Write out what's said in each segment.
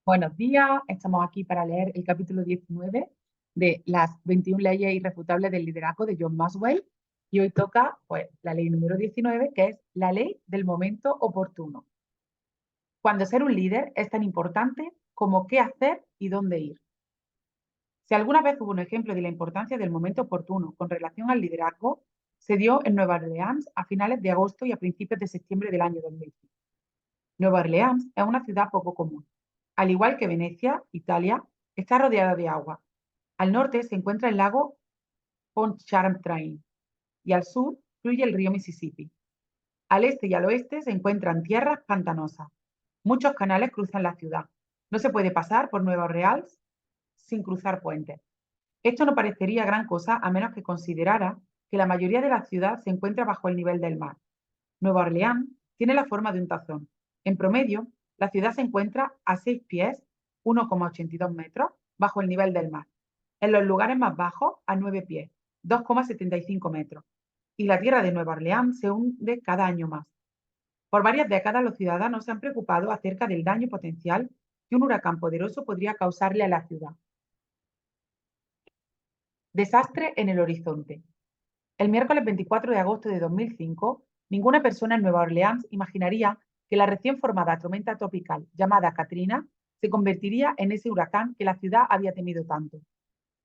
Buenos días, estamos aquí para leer el capítulo 19 de las 21 leyes irrefutables del liderazgo de John Maxwell y hoy toca pues, la ley número 19, que es la ley del momento oportuno. Cuando ser un líder es tan importante como qué hacer y dónde ir. Si alguna vez hubo un ejemplo de la importancia del momento oportuno con relación al liderazgo, se dio en Nueva Orleans a finales de agosto y a principios de septiembre del año 2005. Nueva Orleans es una ciudad poco común. Al igual que Venecia, Italia, está rodeada de agua. Al norte se encuentra el lago Pontchartrain y al sur fluye el río Mississippi. Al este y al oeste se encuentran tierras pantanosas. Muchos canales cruzan la ciudad. No se puede pasar por Nueva Orleans sin cruzar puentes. Esto no parecería gran cosa a menos que considerara que la mayoría de la ciudad se encuentra bajo el nivel del mar. Nueva Orleans tiene la forma de un tazón. En promedio, la ciudad se encuentra a 6 pies, 1,82 metros, bajo el nivel del mar. En los lugares más bajos, a 9 pies, 2,75 metros. Y la tierra de Nueva Orleans se hunde cada año más. Por varias décadas, los ciudadanos se han preocupado acerca del daño potencial que un huracán poderoso podría causarle a la ciudad. Desastre en el horizonte. El miércoles 24 de agosto de 2005, ninguna persona en Nueva Orleans imaginaría que la recién formada tormenta tropical llamada Katrina se convertiría en ese huracán que la ciudad había temido tanto.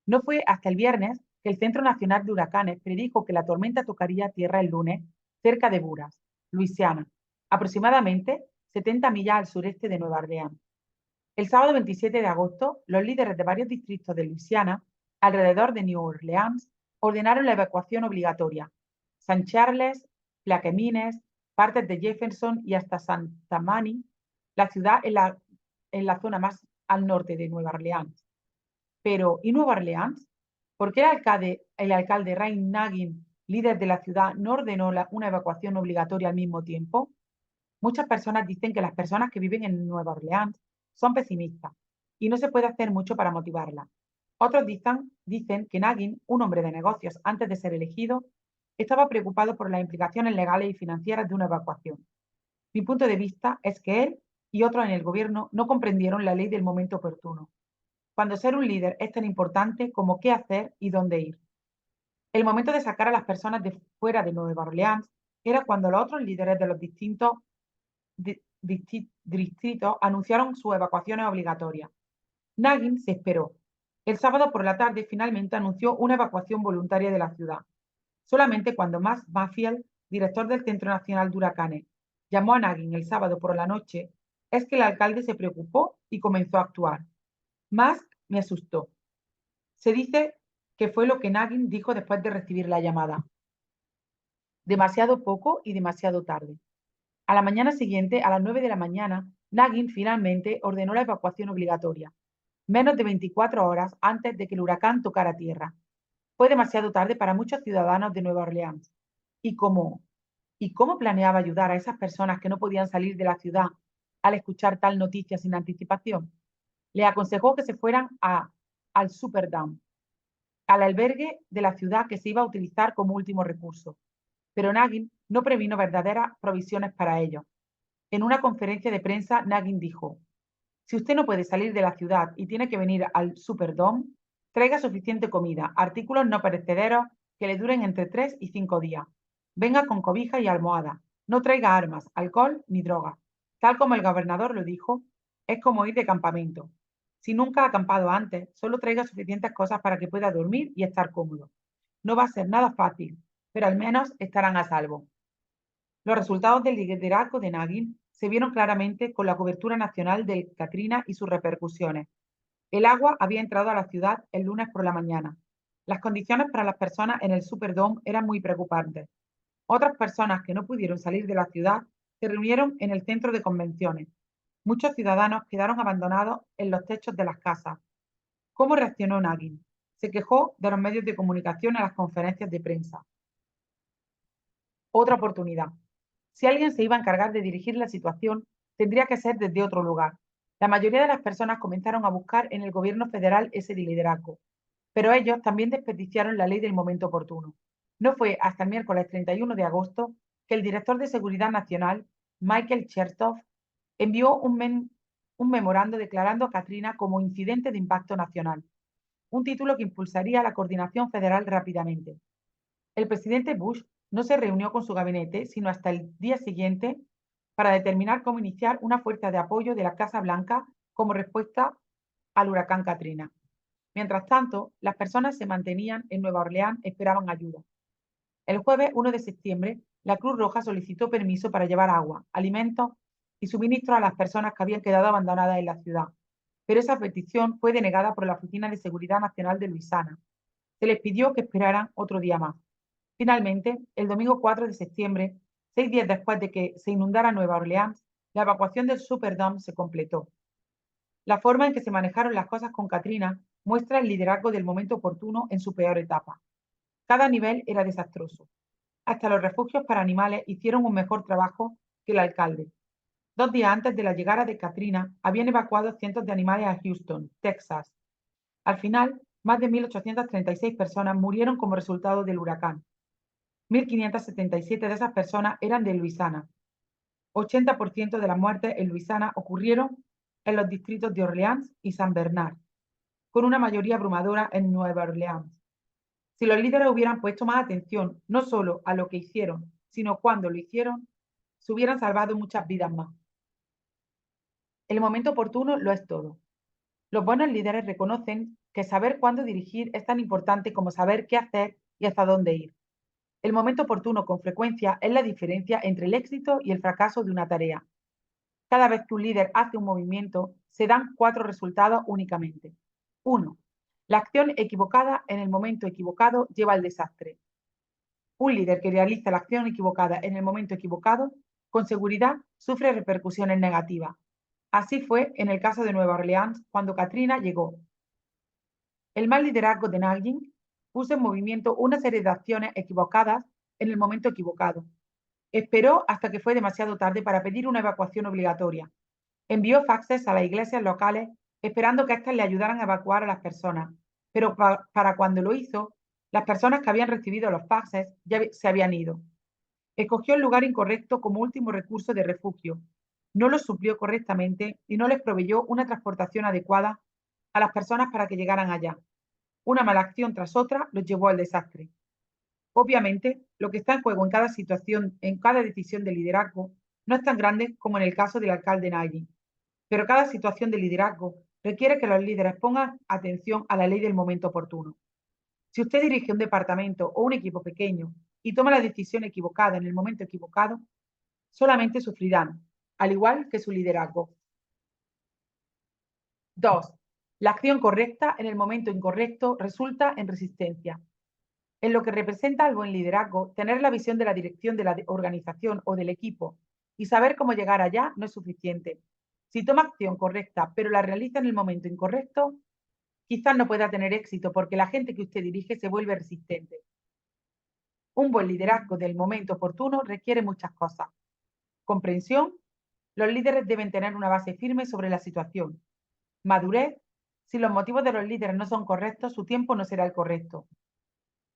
No fue hasta el viernes que el Centro Nacional de Huracanes predijo que la tormenta tocaría tierra el lunes cerca de Buras, Luisiana, aproximadamente 70 millas al sureste de Nueva Orleans. El sábado 27 de agosto, los líderes de varios distritos de Luisiana, alrededor de New Orleans, ordenaron la evacuación obligatoria. San Charles, Plaquemines, partes de Jefferson y hasta Santa Mani, la ciudad en la zona más al norte de Nueva Orleans. Pero, ¿y Nueva Orleans? ¿Por qué el alcalde Ray Nagin, líder de la ciudad, no ordenó una evacuación obligatoria al mismo tiempo? Muchas personas dicen que las personas que viven en Nueva Orleans son pesimistas y no se puede hacer mucho para motivarlas. Otros dicen que Nagin, un hombre de negocios antes de ser elegido, estaba preocupado por las implicaciones legales y financieras de una evacuación. Mi punto de vista es que él y otros en el gobierno no comprendieron la ley del momento oportuno, cuando ser un líder es tan importante como qué hacer y dónde ir. El momento de sacar a las personas de fuera de Nueva Orleans era cuando los otros líderes de los distintos distritos anunciaron sus evacuaciones obligatorias. Nagin se esperó. El sábado por la tarde finalmente anunció una evacuación voluntaria de la ciudad. Solamente cuando Max Mayfield, director del Centro Nacional de Huracanes, llamó a Nagin el sábado por la noche, es que el alcalde se preocupó y comenzó a actuar. Musk me asustó. Se dice que fue lo que Nagin dijo después de recibir la llamada. Demasiado poco y demasiado tarde. A la mañana siguiente, a las 9 de la mañana, Nagin finalmente ordenó la evacuación obligatoria, menos de 24 horas antes de que el huracán tocara tierra. Fue demasiado tarde para muchos ciudadanos de Nueva Orleans. ¿Y cómo? ¿Y cómo planeaba ayudar a esas personas que no podían salir de la ciudad al escuchar tal noticia sin anticipación? Le aconsejó que se fueran al Superdome, al albergue de la ciudad que se iba a utilizar como último recurso. Pero Nagin no previno verdaderas provisiones para ellos. En una conferencia de prensa, Nagin dijo: si usted no puede salir de la ciudad y tiene que venir al Superdome, traiga suficiente comida, artículos no perecederos que le duren entre 3 y 5 días. Venga con cobija y almohada. No traiga armas, alcohol ni drogas. Tal como el gobernador lo dijo, es como ir de campamento. Si nunca ha acampado antes, solo traiga suficientes cosas para que pueda dormir y estar cómodo. No va a ser nada fácil, pero al menos estarán a salvo. Los resultados del liderazgo de Nagin se vieron claramente con la cobertura nacional del Katrina y sus repercusiones. El agua había entrado a la ciudad el lunes por la mañana. Las condiciones para las personas en el Superdome eran muy preocupantes. Otras personas que no pudieron salir de la ciudad se reunieron en el centro de convenciones. Muchos ciudadanos quedaron abandonados en los techos de las casas. ¿Cómo reaccionó Nagin? Se quejó de los medios de comunicación en las conferencias de prensa. Otra oportunidad. Si alguien se iba a encargar de dirigir la situación, tendría que ser desde otro lugar. La mayoría de las personas comenzaron a buscar en el gobierno federal ese liderazgo, pero ellos también desperdiciaron la ley del momento oportuno. No fue hasta el miércoles 31 de agosto que el director de Seguridad Nacional, Michael Chertoff, envió un un memorando declarando a Katrina como incidente de impacto nacional, un título que impulsaría la coordinación federal rápidamente. El presidente Bush no se reunió con su gabinete sino hasta el día siguiente para determinar cómo iniciar una fuerza de apoyo de la Casa Blanca como respuesta al huracán Katrina. Mientras tanto, las personas se mantenían en Nueva Orleans, esperaban ayuda. El jueves 1 de septiembre, la Cruz Roja solicitó permiso para llevar agua, alimentos y suministros a las personas que habían quedado abandonadas en la ciudad, pero esa petición fue denegada por la Oficina de Seguridad Nacional de Luisiana. Se les pidió que esperaran otro día más. Finalmente, el domingo 4 de septiembre, 6 días después de que se inundara Nueva Orleans, la evacuación del Superdome se completó. La forma en que se manejaron las cosas con Katrina muestra el liderazgo del momento oportuno en su peor etapa. Cada nivel era desastroso. Hasta los refugios para animales hicieron un mejor trabajo que el alcalde. 2 días antes de la llegada de Katrina, habían evacuado cientos de animales a Houston, Texas. Al final, más de 1.836 personas murieron como resultado del huracán. 1.577 de esas personas eran de Luisiana. 80% de las muertes en Luisiana ocurrieron en los distritos de Orleans y San Bernard, con una mayoría abrumadora en Nueva Orleans. Si los líderes hubieran puesto más atención no solo a lo que hicieron, sino cuando lo hicieron, se hubieran salvado muchas vidas más. El momento oportuno lo es todo. Los buenos líderes reconocen que saber cuándo dirigir es tan importante como saber qué hacer y hasta dónde ir. El momento oportuno con frecuencia es la diferencia entre el éxito y el fracaso de una tarea. Cada vez que un líder hace un movimiento, se dan 4 resultados únicamente. 1. La acción equivocada en el momento equivocado lleva al desastre. Un líder que realiza la acción equivocada en el momento equivocado, con seguridad sufre repercusiones negativas. Así fue en el caso de Nueva Orleans cuando Katrina llegó. El mal liderazgo de Nagin puso en movimiento una serie de acciones equivocadas en el momento equivocado. Esperó hasta que fue demasiado tarde para pedir una evacuación obligatoria. Envió faxes a las iglesias locales esperando que éstas le ayudaran a evacuar a las personas, pero para cuando lo hizo, las personas que habían recibido los faxes ya se habían ido. Escogió el lugar incorrecto como último recurso de refugio, no los suplió correctamente y no les proveyó una transportación adecuada a las personas para que llegaran allá. Una mala acción tras otra los llevó al desastre. Obviamente, lo que está en juego en cada situación, en cada decisión de liderazgo, no es tan grande como en el caso del alcalde Nagy, pero cada situación de liderazgo requiere que los líderes pongan atención a la ley del momento oportuno. Si usted dirige un departamento o un equipo pequeño y toma la decisión equivocada en el momento equivocado, solamente sufrirán, al igual que su liderazgo. 2. La acción correcta en el momento incorrecto resulta en resistencia. En lo que representa al buen liderazgo, tener la visión de la dirección de la organización o del equipo y saber cómo llegar allá no es suficiente. Si toma acción correcta, pero la realiza en el momento incorrecto, quizás no pueda tener éxito porque la gente que usted dirige se vuelve resistente. Un buen liderazgo del momento oportuno requiere muchas cosas. Comprensión. Los líderes deben tener una base firme sobre la situación. Madurez. Si los motivos de los líderes no son correctos, su tiempo no será el correcto.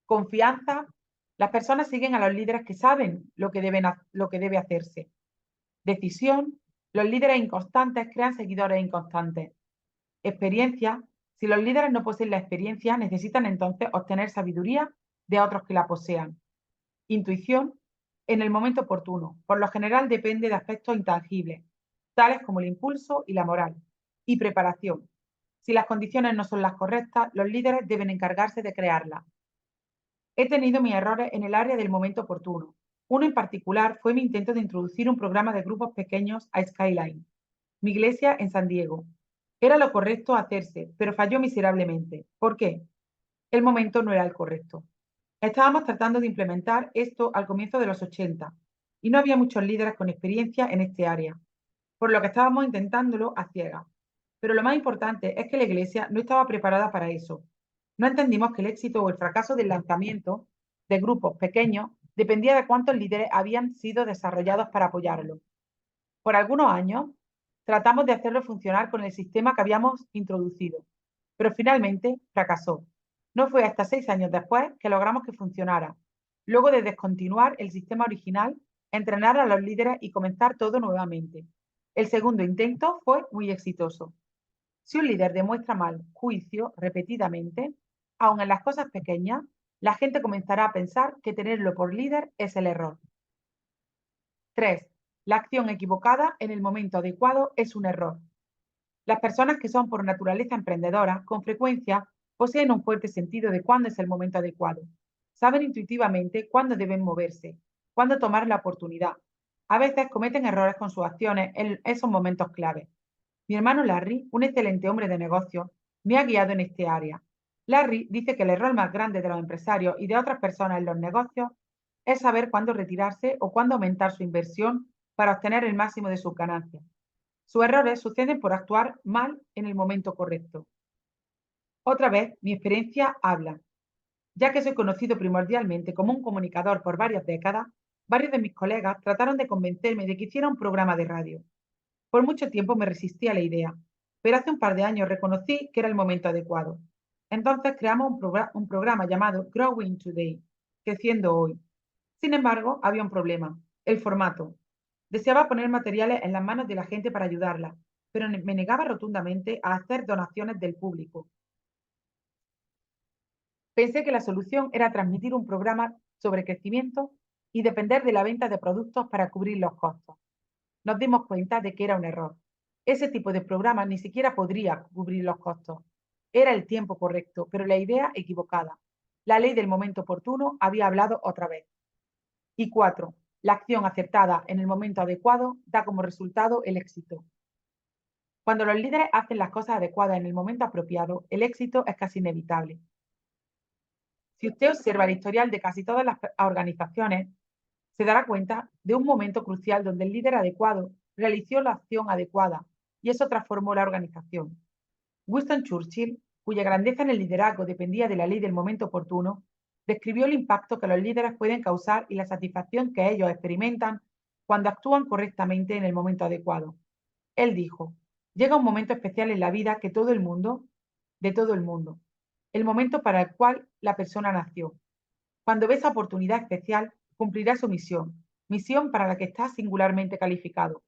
Confianza. Las personas siguen a los líderes que saben lo que debe hacerse. Decisión. Los líderes inconstantes crean seguidores inconstantes. Experiencia. Si los líderes no poseen la experiencia, necesitan entonces obtener sabiduría de otros que la posean. Intuición. En el momento oportuno. Por lo general depende de aspectos intangibles, tales como el impulso y la moral. Y preparación. Si las condiciones no son las correctas, los líderes deben encargarse de crearlas. He tenido mis errores en el área del momento oportuno. Uno en particular fue mi intento de introducir un programa de grupos pequeños a Skyline, mi iglesia en San Diego. Era lo correcto hacerse, pero falló miserablemente. ¿Por qué? El momento no era el correcto. Estábamos tratando de implementar esto al comienzo de los 80 y no había muchos líderes con experiencia en este área, por lo que estábamos intentándolo a ciegas. Pero lo más importante es que la iglesia no estaba preparada para eso. No entendimos que el éxito o el fracaso del lanzamiento de grupos pequeños dependía de cuántos líderes habían sido desarrollados para apoyarlo. Por algunos años tratamos de hacerlo funcionar con el sistema que habíamos introducido, pero finalmente fracasó. No fue hasta 6 años después que logramos que funcionara. Luego de descontinuar el sistema original, entrenar a los líderes y comenzar todo nuevamente. El segundo intento fue muy exitoso. Si un líder demuestra mal juicio repetidamente, aun en las cosas pequeñas, la gente comenzará a pensar que tenerlo por líder es el error. 3. La acción equivocada en el momento adecuado es un error. Las personas que son por naturaleza emprendedoras, con frecuencia, poseen un fuerte sentido de cuándo es el momento adecuado. Saben intuitivamente cuándo deben moverse, cuándo tomar la oportunidad. A veces cometen errores con sus acciones en esos momentos clave. Mi hermano Larry, un excelente hombre de negocios, me ha guiado en este área. Larry dice que el error más grande de los empresarios y de otras personas en los negocios es saber cuándo retirarse o cuándo aumentar su inversión para obtener el máximo de sus ganancias. Sus errores suceden por actuar mal en el momento correcto. Otra vez, mi experiencia habla. Ya que soy conocido primordialmente como un comunicador por varias décadas, varios de mis colegas trataron de convencerme de que hiciera un programa de radio. Por mucho tiempo me resistí a la idea, pero hace un par de años reconocí que era el momento adecuado. Entonces creamos un programa llamado Growing Today, Creciendo Hoy. Sin embargo, había un problema, el formato. Deseaba poner materiales en las manos de la gente para ayudarla, pero me negaba rotundamente a hacer donaciones del público. Pensé que la solución era transmitir un programa sobre crecimiento y depender de la venta de productos para cubrir los costos. Nos dimos cuenta de que era un error. Ese tipo de programa ni siquiera podría cubrir los costos. Era el tiempo correcto, pero la idea equivocada. La ley del momento oportuno había hablado otra vez. Y 4. La acción acertada en el momento adecuado da como resultado el éxito. Cuando los líderes hacen las cosas adecuadas en el momento apropiado, el éxito es casi inevitable. Si usted observa el historial de casi todas las organizaciones, se dará cuenta de un momento crucial donde el líder adecuado realizó la acción adecuada y eso transformó la organización. Winston Churchill, cuya grandeza en el liderazgo dependía de la ley del momento oportuno, describió el impacto que los líderes pueden causar y la satisfacción que ellos experimentan cuando actúan correctamente en el momento adecuado. Él dijo, llega un momento especial en la vida que de todo el mundo, el momento para el cual la persona nació. Cuando ve esa oportunidad especial, cumplirá su misión, misión para la que está singularmente calificado.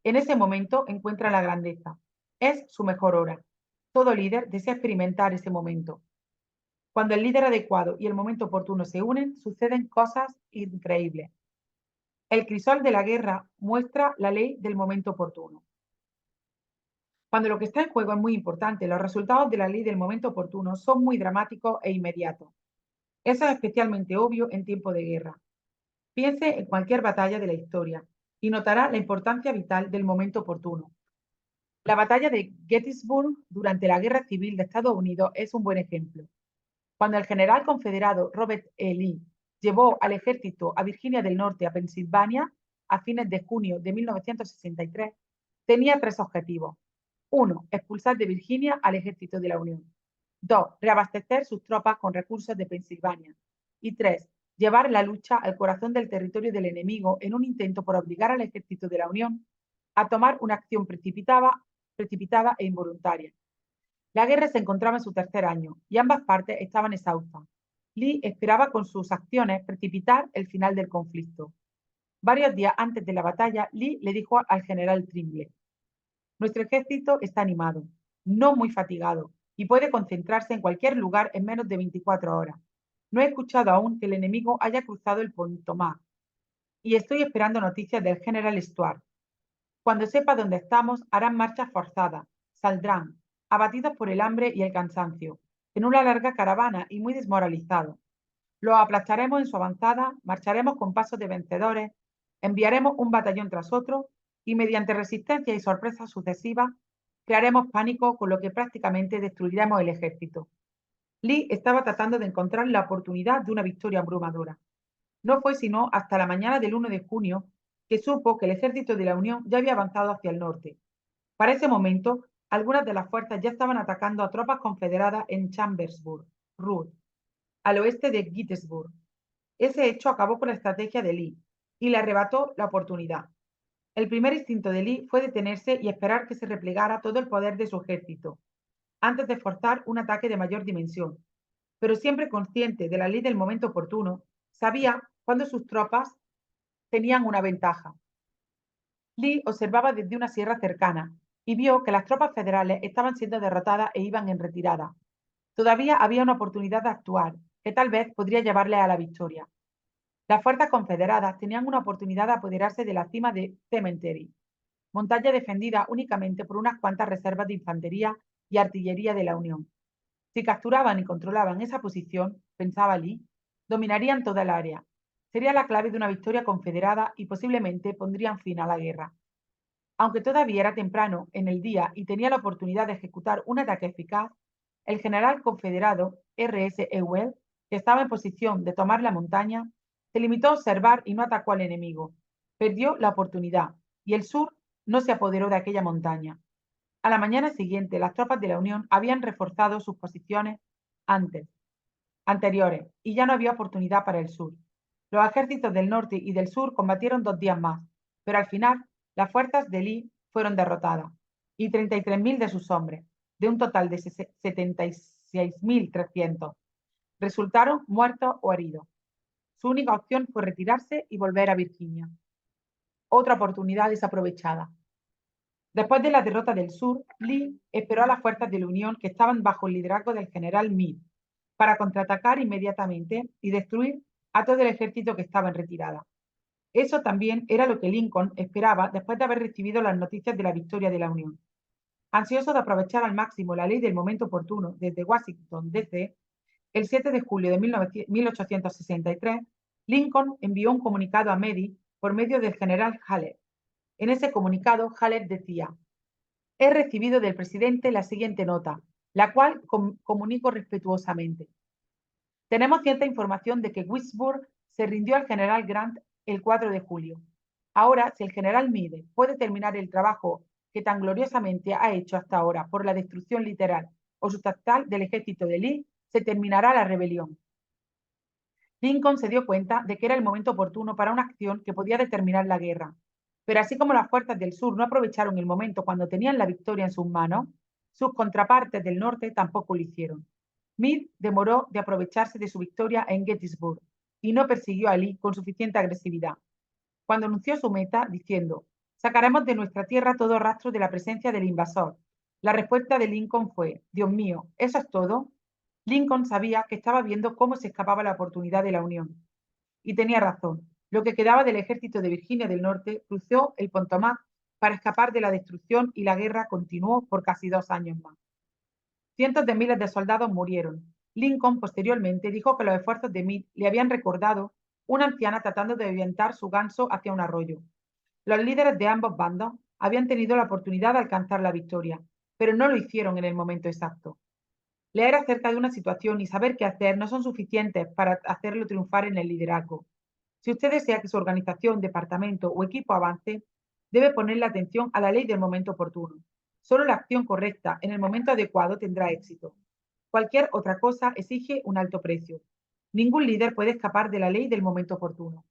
En ese momento encuentra la grandeza. Es su mejor hora. Todo líder desea experimentar ese momento. Cuando el líder adecuado y el momento oportuno se unen, suceden cosas increíbles. El crisol de la guerra muestra la ley del momento oportuno. Cuando lo que está en juego es muy importante, los resultados de la ley del momento oportuno son muy dramáticos e inmediatos. Eso es especialmente obvio en tiempo de guerra. Piense en cualquier batalla de la historia y notará la importancia vital del momento oportuno. La batalla de Gettysburg durante la Guerra Civil de Estados Unidos es un buen ejemplo. Cuando el general confederado Robert E. Lee llevó al ejército a Virginia del Norte a Pensilvania a fines de junio de 1963, tenía tres objetivos. 1. Expulsar de Virginia al ejército de la Unión. 2. Reabastecer sus tropas con recursos de Pensilvania. Y 3. Llevar la lucha al corazón del territorio del enemigo en un intento por obligar al ejército de la Unión a tomar una acción precipitada e involuntaria. La guerra se encontraba en su tercer año y ambas partes estaban exhaustas. Lee esperaba con sus acciones precipitar el final del conflicto. Varios días antes de la batalla, Lee le dijo al general Trimble, nuestro ejército está animado, no muy fatigado, y puede concentrarse en cualquier lugar en menos de 24 horas. No he escuchado aún que el enemigo haya cruzado el Potomac, y estoy esperando noticias del general Stuart. Cuando sepa dónde estamos, harán marchas forzadas, saldrán, abatidos por el hambre y el cansancio, en una larga caravana y muy desmoralizados. Los aplastaremos en su avanzada, marcharemos con pasos de vencedores, enviaremos un batallón tras otro y mediante resistencia y sorpresas sucesivas crearemos pánico con lo que prácticamente destruiremos el ejército. Lee estaba tratando de encontrar la oportunidad de una victoria abrumadora. No fue sino hasta la mañana del 1 de junio que supo que el ejército de la Unión ya había avanzado hacia el norte. Para ese momento, algunas de las fuerzas ya estaban atacando a tropas confederadas en Chambersburg, Ruhr, al oeste de Gettysburg. Ese hecho acabó con la estrategia de Lee y le arrebató la oportunidad. El primer instinto de Lee fue detenerse y esperar que se replegara todo el poder de su ejército, antes de forzar un ataque de mayor dimensión. Pero siempre consciente de la ley del momento oportuno, sabía cuándo sus tropas tenían una ventaja. Lee observaba desde una sierra cercana y vio que las tropas federales estaban siendo derrotadas e iban en retirada. Todavía había una oportunidad de actuar, que tal vez podría llevarle a la victoria. Las fuerzas confederadas tenían una oportunidad de apoderarse de la cima de Cemetery, montaña defendida únicamente por unas cuantas reservas de infantería y artillería de la Unión. Si capturaban y controlaban esa posición, pensaba Lee, dominarían toda el área. Sería la clave de una victoria confederada y posiblemente pondrían fin a la guerra. Aunque todavía era temprano en el día y tenía la oportunidad de ejecutar un ataque eficaz, el general confederado R.S. Ewell, que estaba en posición de tomar la montaña, se limitó a observar y no atacó al enemigo. Perdió la oportunidad y el sur no se apoderó de aquella montaña. A la mañana siguiente, las tropas de la Unión habían reforzado sus posiciones anteriores y ya no había oportunidad para el sur. Los ejércitos del norte y del sur combatieron 2 días más, pero al final las fuerzas de Lee fueron derrotadas y 33.000 de sus hombres, de un total de 76.300, resultaron muertos o heridos. Su única opción fue retirarse y volver a Virginia. Otra oportunidad desaprovechada. Después de la derrota del sur, Lee esperó a las fuerzas de la Unión que estaban bajo el liderazgo del general Meade para contraatacar inmediatamente y destruir a todo el ejército que estaba en retirada. Eso también era lo que Lincoln esperaba después de haber recibido las noticias de la victoria de la Unión. Ansioso de aprovechar al máximo la ley del momento oportuno desde Washington, D.C., el 7 de julio de 1863, Lincoln envió un comunicado a Meade por medio del general Halleck. En ese comunicado, Halleck decía: he recibido del presidente la siguiente nota, la cual comunico respetuosamente. Tenemos cierta información de que Vicksburg se rindió al general Grant el 4 de julio. Ahora, si el general Meade puede terminar el trabajo que tan gloriosamente ha hecho hasta ahora por la destrucción literal o sustancial del ejército de Lee, se terminará la rebelión. Lincoln se dio cuenta de que era el momento oportuno para una acción que podía determinar la guerra. Pero así como las fuerzas del sur no aprovecharon el momento cuando tenían la victoria en sus manos, sus contrapartes del norte tampoco lo hicieron. Meade demoró de aprovecharse de su victoria en Gettysburg y no persiguió a Lee con suficiente agresividad. Cuando anunció su meta, diciendo: sacaremos de nuestra tierra todo rastro de la presencia del invasor, la respuesta de Lincoln fue: Dios mío, ¿eso es todo? Lincoln sabía que estaba viendo cómo se escapaba la oportunidad de la Unión. Y tenía razón. Lo que quedaba del ejército de Virginia del Norte cruzó el Potomac para escapar de la destrucción y la guerra continuó por casi 2 años más. Cientos de miles de soldados murieron. Lincoln posteriormente dijo que los esfuerzos de Meade le habían recordado una anciana tratando de avientar su ganso hacia un arroyo. Los líderes de ambos bandos habían tenido la oportunidad de alcanzar la victoria, pero no lo hicieron en el momento exacto. Leer acerca de una situación y saber qué hacer no son suficientes para hacerlo triunfar en el liderazgo. Si usted desea que su organización, departamento o equipo avance, debe ponerle atención a la ley del momento oportuno. Solo la acción correcta en el momento adecuado tendrá éxito. Cualquier otra cosa exige un alto precio. Ningún líder puede escapar de la ley del momento oportuno.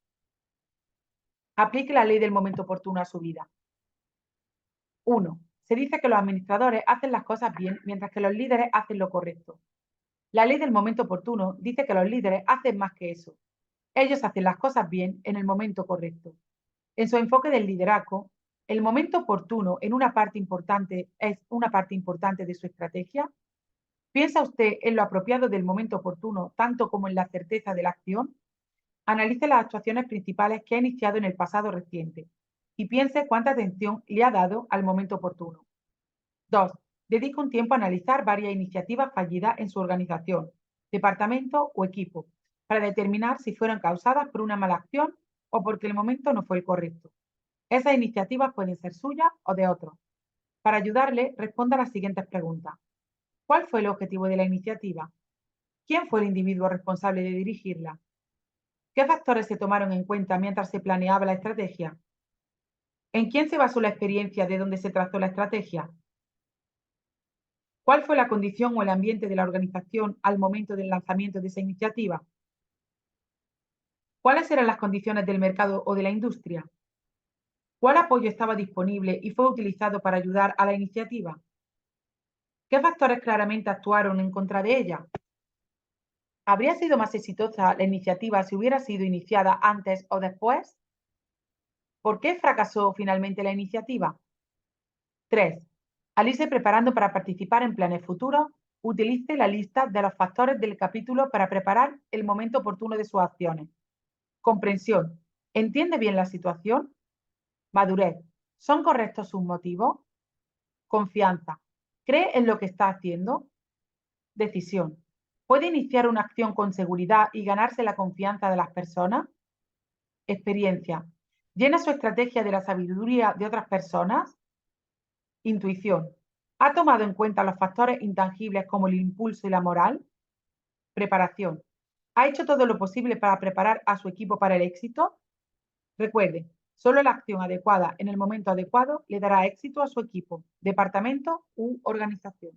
Aplique la ley del momento oportuno a su vida. 1. Se dice que los administradores hacen las cosas bien mientras que los líderes hacen lo correcto. La ley del momento oportuno dice que los líderes hacen más que eso. Ellos hacen las cosas bien en el momento correcto. En su enfoque del liderazgo, el momento oportuno es una parte importante de su estrategia. ¿Piensa usted en lo apropiado del momento oportuno tanto como en la certeza de la acción? Analice las actuaciones principales que ha iniciado en el pasado reciente y piense cuánta atención le ha dado al momento oportuno. 2. Dedica un tiempo a analizar varias iniciativas fallidas en su organización, departamento o equipo, para determinar si fueron causadas por una mala acción o porque el momento no fue el correcto. Esas iniciativas pueden ser suyas o de otros. Para ayudarle, responda a las siguientes preguntas. ¿Cuál fue el objetivo de la iniciativa? ¿Quién fue el individuo responsable de dirigirla? ¿Qué factores se tomaron en cuenta mientras se planeaba la estrategia? ¿En quién se basó la experiencia de donde se trazó la estrategia? ¿Cuál fue la condición o el ambiente de la organización al momento del lanzamiento de esa iniciativa? ¿Cuáles eran las condiciones del mercado o de la industria? ¿Cuál apoyo estaba disponible y fue utilizado para ayudar a la iniciativa? ¿Qué factores claramente actuaron en contra de ella? ¿Habría sido más exitosa la iniciativa si hubiera sido iniciada antes o después? ¿Por qué fracasó finalmente la iniciativa? 3. Al irse preparando para participar en planes futuros, utilice la lista de los factores del capítulo para preparar el momento oportuno de sus acciones. Comprensión. ¿Entiende bien la situación? Madurez. ¿Son correctos sus motivos? Confianza. ¿Cree en lo que está haciendo? Decisión. ¿Puede iniciar una acción con seguridad y ganarse la confianza de las personas? Experiencia. ¿Llena su estrategia de la sabiduría de otras personas? Intuición. ¿Ha tomado en cuenta los factores intangibles como el impulso y la moral? Preparación. ¿Ha hecho todo lo posible para preparar a su equipo para el éxito? Recuerde, solo la acción adecuada en el momento adecuado le dará éxito a su equipo, departamento u organización.